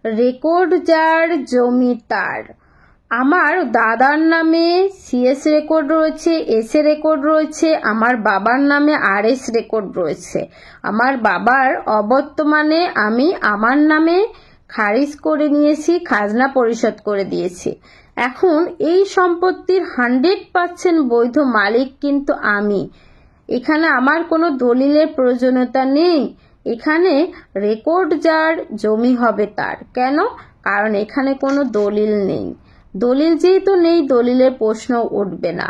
Record যার জমি তার। আমার দাদার নামে সিএস রেকর্ড রয়েছে, এস এ রেকর্ড রয়েছে, আমার বাবার নামে আরএস রেকর্ড রয়েছে। আমার বাবার অবর্তমানে আমি আমার নামে খারিজ করে নিয়েছি, খাজনা পরিশোধ করে দিয়েছি। এখন এই সম্পত্তির 100% বৈধ মালিক কিন্তু আমি। এখানে আমার কোনো দলিলের প্রয়োজনীয়তা নেই। এখানে রেকর্ড যার জমি হবে তার। কেন? কারণ এখানে কোনো দলিল নেই। দলিল যেহেতু নেই, দলিলের প্রশ্ন উঠবে না।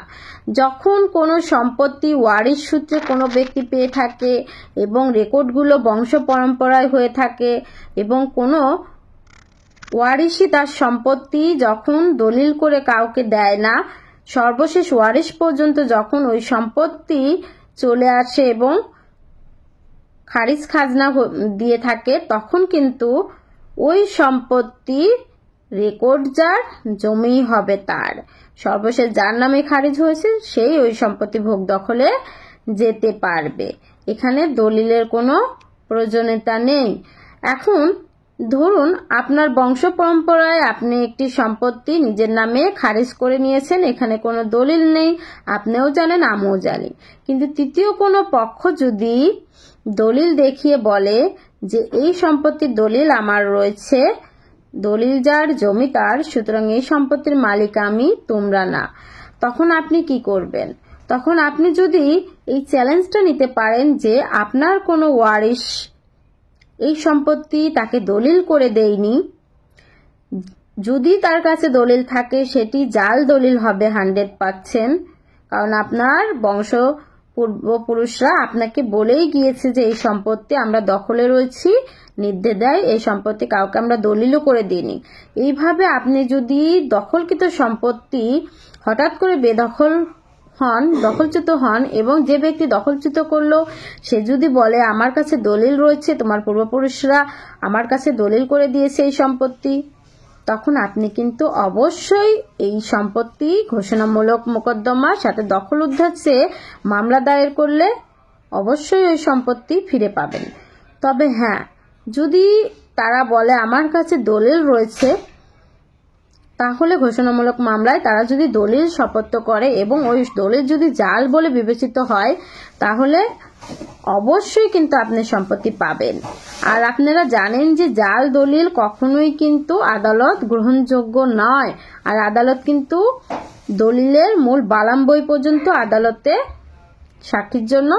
যখন কোনো সম্পত্তি ওয়ারিশ সূত্রে কোনো ব্যক্তি পেয়ে থাকে এবং রেকর্ডগুলো বংশ পরম্পরায় হয়ে থাকে এবং কোনো ওয়ারিশই তার সম্পত্তি যখন দলিল করে কাউকে দেয় না, সর্বশেষ ওয়ারিশ পর্যন্ত যখন ওই সম্পত্তি চলে আসে এবং খারিজ খাজনা দিয়ে থাকে, তখন কিন্তু ওই সম্পত্তি রেকর্ড যার জমি হবে তার। সর্বশেষ যার নামে খারিজ হয়েছে সেই ওই সম্পত্তি ভোগ দখলে যেতে পারবে। এখানে দলিলের কোনো প্রয়োজনীয়তা নেই। এখন ধরুন আপনার বংশ পরম্পরায় আপনি একটি সম্পত্তি নিজের নামে খারিজ করে নিয়েছেন, এখানে কোনো দলিল নেই, আপনিও জানেন আমিও জানি। কিন্তু তৃতীয় কোনো পক্ষ যদি দলিল দেখিয়ে বলে যে এই সম্পত্তির দলিল আমার রয়েছে, দলিল যার জমি তার, সুতরাং এই সম্পত্তির মালিক আমি, তোমরা না, তখন আপনি কি করবেন? তখন আপনি যদি এই চ্যালেঞ্জটা নিতে পারেন যে আপনার কোনো ওয়ারিশ এই সম্পত্তি তাকে দলিল করে দেয়নি, যদি তার কাছে দলিল থাকে সেটি জাল দলিল হবে 100%, কারণ আপনার বংশ পূর্বপুরুষরা আপনাকে বলেই গিয়েছে যে এই সম্পত্তি আমরা দখলে রয়েছি নির্দ্বিধায়, এই সম্পত্তি কাউকে আমরা দলিলও করে দিইনি। এইভাবে আপনি যদি দখলকৃত সম্পত্তি হঠাৎ করে বেদখল হন, দখলচ্যুত হন, এবং যে ব্যক্তি দখলচ্যুত করলো সে যদি বলে আমার কাছে দলিল রয়েছে, তোমার পূর্বপুরুষরা আমার কাছে দলিল করে দিয়েছে এই সম্পত্তি, তখন আপনি কিন্তু অবশ্যই এই সম্পত্তি ঘোষণামূলক মোকদ্দমার সাথে দখল উদ্ধার চেয়ে মামলা দায়ের করলে অবশ্যই ওই সম্পত্তি ফিরে পাবেন। তবে হ্যাঁ, যদি তারা বলে আমার কাছে দলিল রয়েছে, তাহলে ঘোষণামূলক মামলায় তারা যদি দলিল সপত্ত করে এবং ওই দলিল যদি জাল বলে বিবেচিত হয়, তাহলে অবশ্যই কিন্তু আপনি সম্পত্তি পাবেন। আর আপনারা জানেন যে জাল দলিল কখনোই কিন্তু আদালত গ্রহণযোগ্য নয়। আর আদালত কিন্তু দলিলের মূল বালাম বই পর্যন্ত আদালতে সাক্ষীর জন্য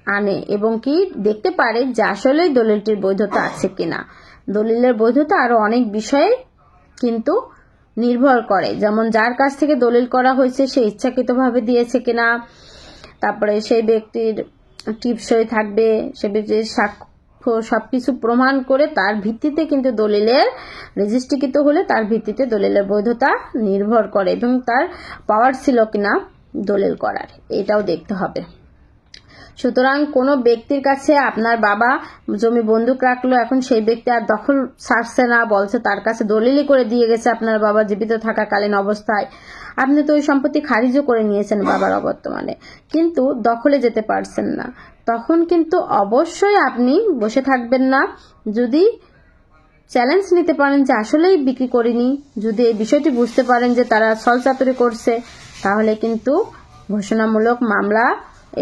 আনে এবং কি দেখতে পারে যে আসলেই দলিলটির বৈধতা আছে কিনা। দলিলের বৈধতা আরো অনেক বিষয়ে কিন্তু নির্ভর করে, যেমন যার কাছ থেকে দলিল করা হয়েছে সে ইচ্ছাকৃতভাবে দিয়েছে কিনা, তারপরে সেই ব্যক্তির টিপসই থাকবে, সে ব্যক্তির সাক্ষ্য সবকিছু প্রমাণ করে তার ভিত্তিতে কিন্তু দলিলের রেজিস্ট্রিকৃত হলে তার ভিত্তিতে দলিলের বৈধতা নির্ভর করে এবং তার পাওয়ার ছিল কিনা দলিল করার, এটাও দেখতে হবে। সুতরাং কোনো ব্যক্তির কাছে আপনার বাবা জমি বন্দুক রাখলো, এখন সেই ব্যক্তি আর দখল ছাড়ছে না, বলছে তার কাছে দলিলই করে দিয়ে গেছে আপনার বাবা জীবিত থাকাকালীন অবস্থায়, আপনি তো ওই সম্পত্তি খারিজও করে নিয়েছেন বাবার অবর্তমানে, কিন্তু দখলে যেতে পারছেন না, তখন কিন্তু অবশ্যই আপনি বসে থাকবেন না। যদি চ্যালেঞ্জ নিতে পারেন যে আসলেই বিক্রি করিনি, যদি এই বিষয়টি বুঝতে পারেন যে তারা ছলচাতুরি করছে, তাহলে কিন্তু ঘোষণামূলক মামলা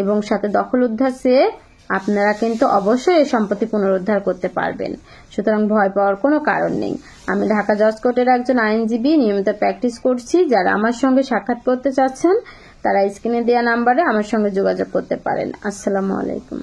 এবং সাথে দখল উদ্ধার চেয়ে আপনারা কিন্তু অবশ্যই এই সম্পত্তি পুনরুদ্ধার করতে পারবেন। সুতরাং ভয় পাওয়ার কোনো কারণ নেই। আমি ঢাকা জজ কোর্টের একজন আইনজীবী, নিয়মিত প্র্যাকটিস করছি। যারা আমার সঙ্গে সাক্ষাৎ করতে চাচ্ছেন তারা স্ক্রিনে দেওয়া নাম্বারে আমার সঙ্গে যোগাযোগ করতে পারেন। আসসালামু আলাইকুম।